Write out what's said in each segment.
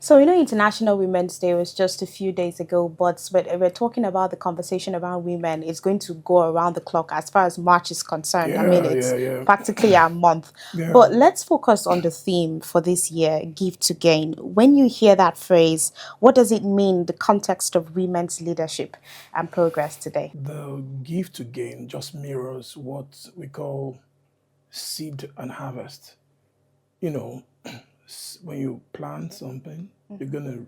So, International Women's Day was just a few days ago, but we're talking about the conversation around women. It's going to go around the clock as far as March is concerned. I mean, Yeah, it's yeah, yeah, practically a month. yeah. But let's focus on the theme for this year, Give to Gain. When you hear that phrase, what does it mean in the context of women's leadership and progress today? The give to gain just mirrors what we call seed and harvest. You know, when you plant something, you're gonna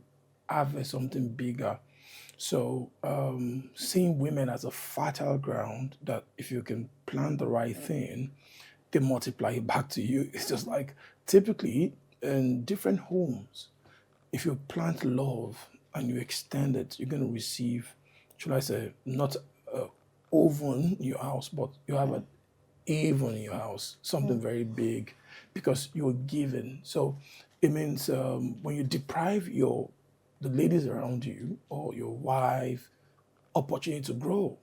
harvest something bigger. So, seeing women as a fertile ground that if you can plant the right thing, they multiply it back to you. It's just like typically in different homes, if you plant love and you extend it, you're going to receive, should I say, not a oven in your house, but you have an even in your house, something very big, because you're given. So it means when you deprive the ladies around you or your wife opportunity to grow,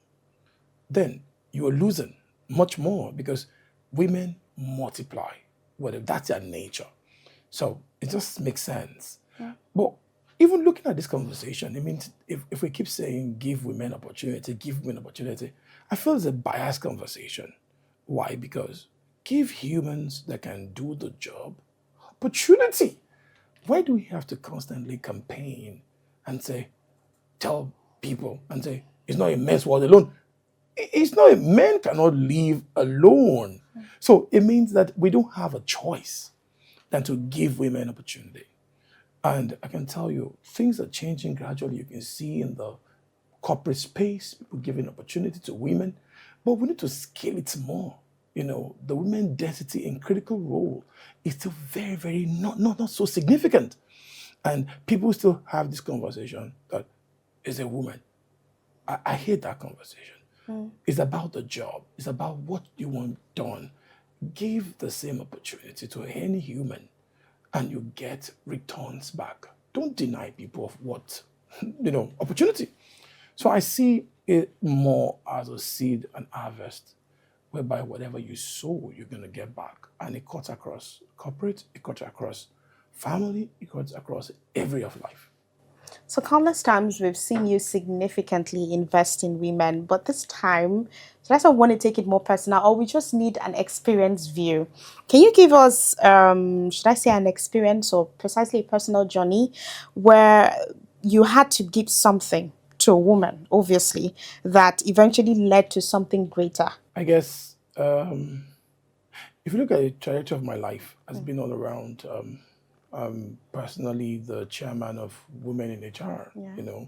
then you are losing much more because women multiply, whether that's their nature. So it just makes sense. But even looking at this conversation, it means if we keep saying give women opportunity, I feel it's a biased conversation. Why? Because give humans that can do the job opportunity. Why do we have to constantly campaign and say, tell people and say, it's not a men's world alone? It's not, men cannot live alone. So it means that we don't have a choice than to give women opportunity. And I can tell you, things are changing gradually. You can see in the corporate space, people giving opportunity to women, but we need to scale it more. The women density in critical role is still very, very not so significant. And people still have this conversation that is a woman. I hate that conversation. It's about the job. It's about what you want done. Give the same opportunity to any human and you get returns back. Don't deny people of what, opportunity. So I see it more as a seed and harvest, whereby whatever you sow, you're going to get back. And it cuts across corporate, it cuts across family, it cuts across every of life. So, countless times we've seen you significantly invest in women, but this time, so that's why I want to take it more personal, or we just need an experienced view. Can you give us, should I say, an experience or precisely a personal journey where you had to give something to a woman, obviously, that eventually led to something greater? I guess if you look at the trajectory of my life, has been all around. Personally, the chairman of Women in HR. Yeah.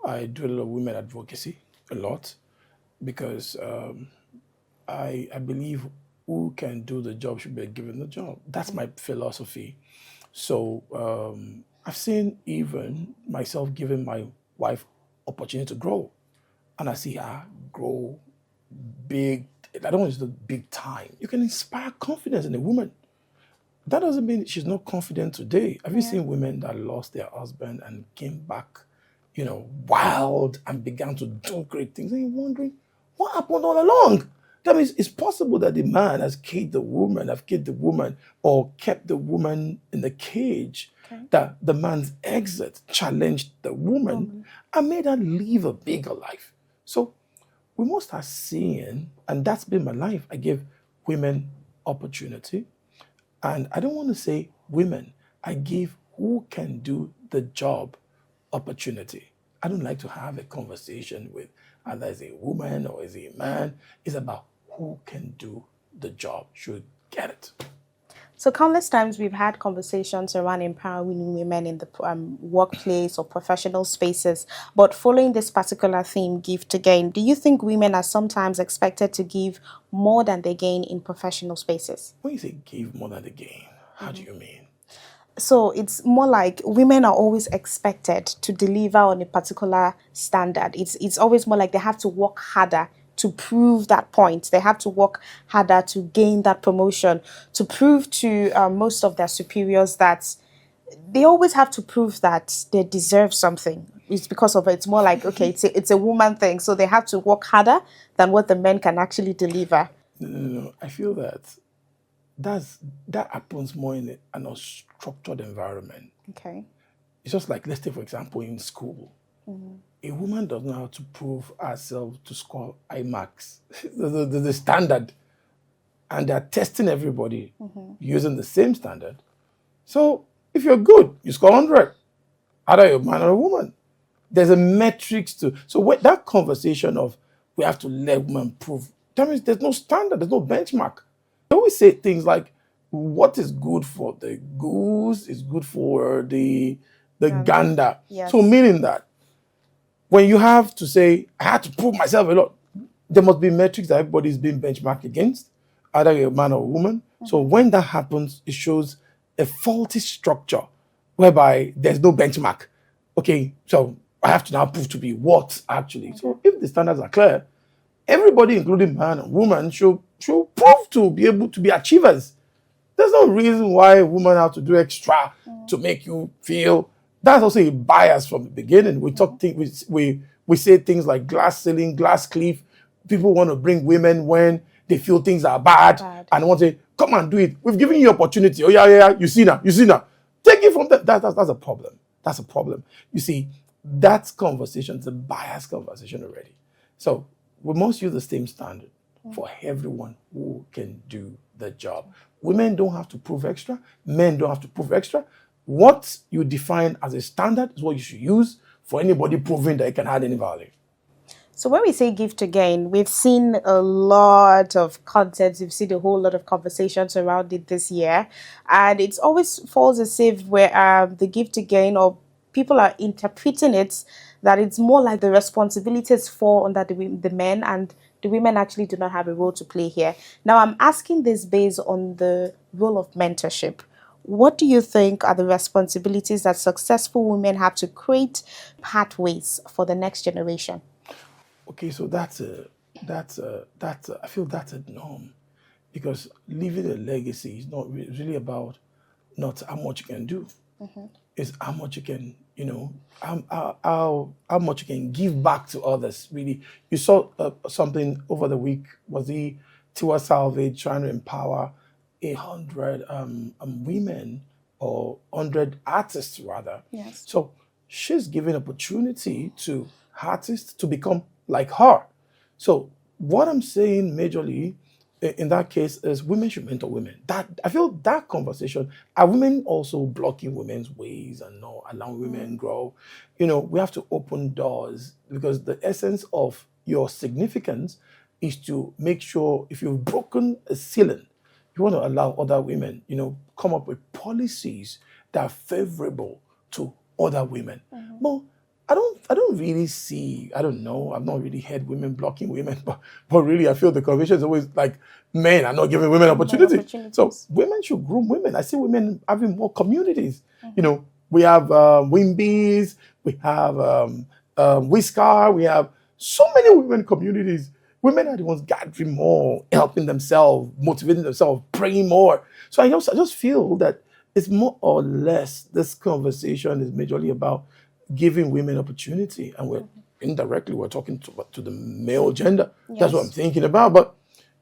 I do a lot of women advocacy, a lot, because I believe who can do the job should be given the job. That's my philosophy. So I've seen even myself giving my wife opportunity to grow, and I see her grow big. I don't want to use the big time. You can inspire confidence in a woman. That doesn't mean she's not confident today. Have you Yeah. seen women that lost their husband and came back, wild and began to do great things? And you're wondering, what happened all along? That means it's possible that the man has killed the woman, or kept the woman in the cage, Okay. that the man's exit challenged the woman and made her live a bigger life. So we must start seeing, and that's been my life. I give women opportunity, and I don't want to say women. I give who can do the job opportunity. I don't like to have a conversation with either as a woman or as a man. It's about who can do the job, should get it. So, countless times we've had conversations around empowering women in the workplace or professional spaces. But following this particular theme, give to gain, do you think women are sometimes expected to give more than they gain in professional spaces? When you say give more than the gain, how do you mean? So it's more like women are always expected to deliver on a particular standard. It's always more like they have to work harder to prove that point. They have to work harder to gain that promotion, to prove to most of their superiors that they always have to prove that they deserve something. It's because of it. It's more like, okay, it's a woman thing, so they have to work harder than what the men can actually deliver. No, no, no. I feel that's that happens more in an unstructured environment. Okay. it's just like, let's take, for example, in school. A woman doesn't know how to prove herself to score high marks. The standard. And they're testing everybody using the same standard. So if you're good, you score 100. Either you're a man or a woman. There's a metrics to. So that conversation of we have to let women prove, that means there's no standard, there's no benchmark. I always say things like, what is good for the goose is good for the gander. Yes. So meaning that when you have to say, I had to prove myself a lot, there must be metrics that everybody's being benchmarked against, either you're a man or a woman. So when that happens, it shows a faulty structure whereby there's no benchmark. Okay, so I have to now prove to be what actually. So if the standards are clear, everybody, including man and woman, should prove to be able to be achievers. There's no reason why women have to do extra to make you feel. That's also a bias from the beginning. We talk things, we say things like glass ceiling, glass cliff. People want to bring women when they feel things are bad. And want to say, come and do it. We've given you opportunity. Oh yeah. You see now. Take it from them. That's a problem. That's a problem. You see, that conversation is a biased conversation already. So we must use the same standard for everyone who can do the job. Women don't have to prove extra. Men don't have to prove extra. What you define as a standard is what you should use for anybody proving that it can add any value. So when we say gift again, we've seen a lot of content, we've seen a whole lot of conversations around it this year, and it always falls as if where the gift again, or people are interpreting it that it's more like the responsibilities fall under the men, and the women actually do not have a role to play here. Now, I'm asking this based on the role of mentorship. What do you think are the responsibilities that successful women have to create pathways for the next generation? Okay, so I feel that's a norm, because leaving a legacy is not really about not how much you can do. It's how much you can, how much you can give back to others. Really, you saw something over the week. Was the Tiwa Savage trying to empower 100 women, or 100 artists rather? Yes. So she's giving opportunity to artists to become like her. So what I'm saying majorly in that case is women should mentor women. That I feel that conversation, are women also blocking women's ways and not allowing women grow? We have to open doors, because the essence of your significance is to make sure if you've broken a ceiling, you want to allow other women, come up with policies that are favorable to other women. But I don't really see, I don't know, I've not really heard women blocking women, but really I feel the conversation is always like men are not giving women opportunity. So women should groom women. I see women having more communities. We have Wimbies, we have Whisker, we have so many women communities. Women are the ones gathering more, helping themselves, motivating themselves, praying more. So I just feel that it's more or less, this conversation is majorly about giving women opportunity, and we're talking to the male gender. Yes. That's what I'm thinking about. But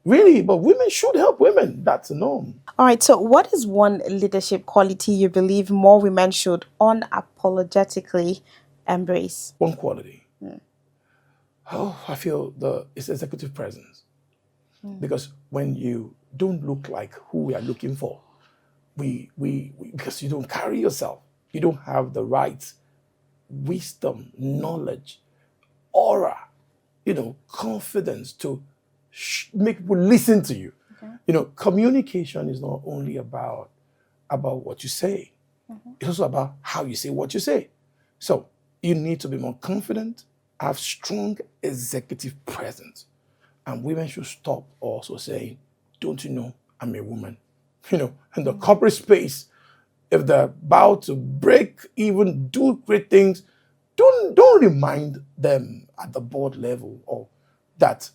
women should help women. That's a norm. All right. So what is one leadership quality you believe more women should unapologetically embrace? One quality. I feel it's executive presence. Because when you don't look like who we are looking for, because you don't carry yourself, you don't have the right wisdom, knowledge, aura, confidence to make people listen to you. Okay. Communication is not only about what you say. It's also about how you say what you say. So you need to be more confident, have strong executive presence. And women should stop also saying, don't you know I'm a woman? In the corporate space, if they're about to break, even do great things, don't remind them at the board level or that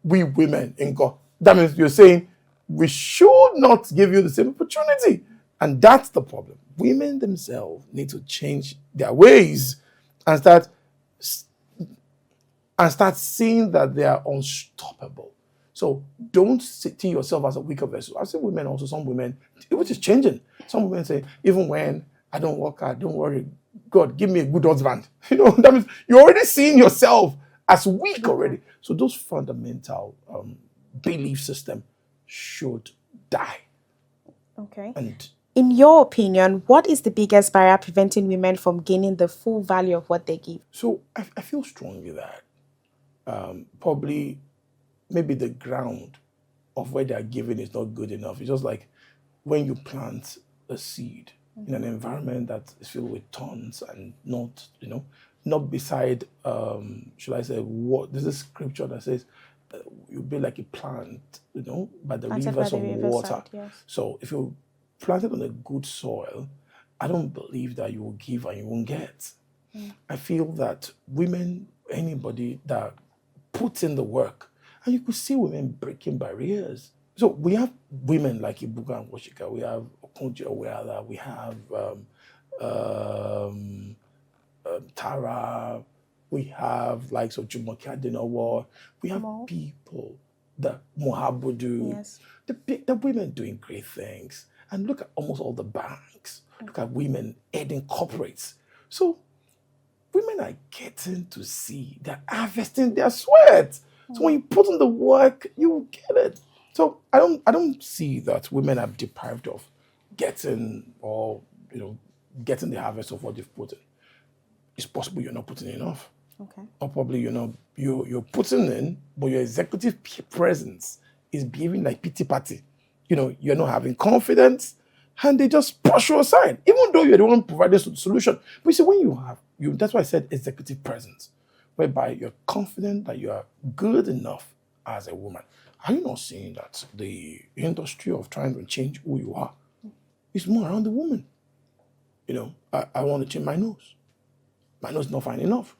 we women in God. That means you're saying we should not give you the same opportunity. And that's the problem. Women themselves need to change their ways and start seeing that they are unstoppable. So don't see yourself as a weaker vessel. I say women also, some women, which is changing. Some women say, even when I don't work hard, don't worry. God, give me a good husband. That means you're already seeing yourself as weak already. So those fundamental belief system should die. Okay. And in your opinion, what is the biggest barrier preventing women from gaining the full value of what they give? so I feel strongly that probably maybe the ground of where they are giving is not good enough. It's just like when you plant a seed in an environment that is filled with thorns and not beside, should I say, what? There's a scripture that says, you'll be like a plant, by the Planted by rivers the of riverside, water. yes. So if you plant it on a good soil, I don't believe that you will give and you won't get. I feel that women, anybody that puts in the work, and you could see women breaking barriers. So we have women like Ibuka and Washika, we have Okonjo Iweala, we have Tara, we have likes of Jumoke Adenawa, we have people that Mohabudu, Yes. the women doing great things. And look at almost all the banks. Look at women heading corporates. So women are getting to see they're harvesting their sweat. So when you put in the work, you will get it. So I don't see that women are deprived of getting getting the harvest of what they've put in. It's possible you're not putting enough. Okay. Or probably you're putting in, but your executive presence is behaving like pity party. You're not having confidence, and they just push you aside, even though you're the one providing the solution. But you see, when that's why I said executive presence, whereby you're confident that you are good enough as a woman. Are you not seeing that the industry of trying to change who you are is more around the woman? I want to change my nose. My nose is not fine enough.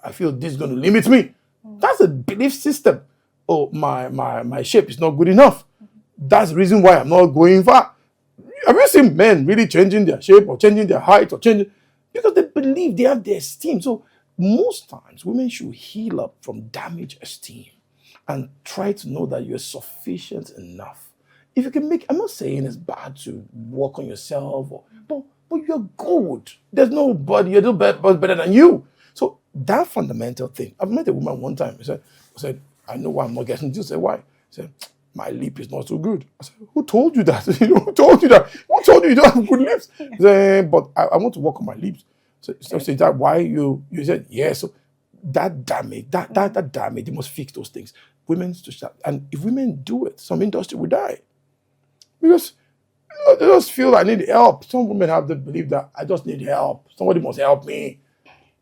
I feel this is going to limit me. That's a belief system. Oh, my shape is not good enough. That's the reason why I'm not going far. Have you seen men really changing their shape or changing their height or changing? Because they believe they have their esteem. So most times women should heal up from damaged esteem and try to know that you're sufficient enough. If you can I'm not saying it's bad to work on yourself, but you're good. There's nobody, you're better than you. So that fundamental thing. I've met a woman one time. I said, I know why I'm not getting this. I said, why? She said, my lip is not so good. I said, who told you that? Who told you that? Who told you don't have good lips? She said, but I want to work on my lips. So is that why you said, yes? So that damage, that damage, they must fix those things. Women to start. And if women do it, some industry will die. Because they just feel I need help. Some women have the belief that I just need help. Somebody must help me.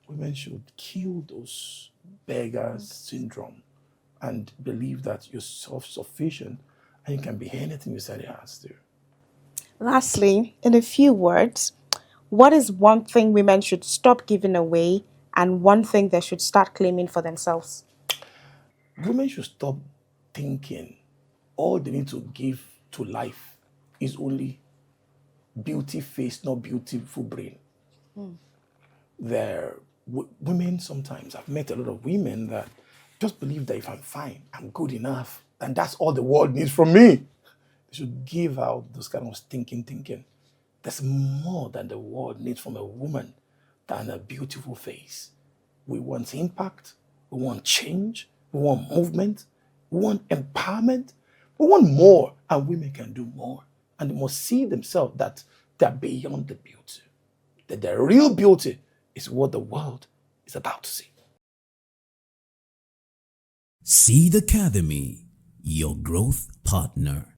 Women should kill those beggars syndrome and believe that you're self-sufficient and you can be anything you set your hands to. Lastly, in a few words, what is one thing women should stop giving away and one thing they should start claiming for themselves? Women should stop thinking all they need to give to life is only beauty face, not beautiful brain. Women sometimes, I've met a lot of women that just believe that if I'm fine, I'm good enough, and that's all the world needs from me. They should give out those kind of thinking. There's more than the world needs from a woman than a beautiful face. We want impact, we want change, we want movement, we want empowerment, we want more, and women can do more. And they must see themselves that they're beyond the beauty, that their real beauty is what the world is about to see. Seed Academy, your growth partner.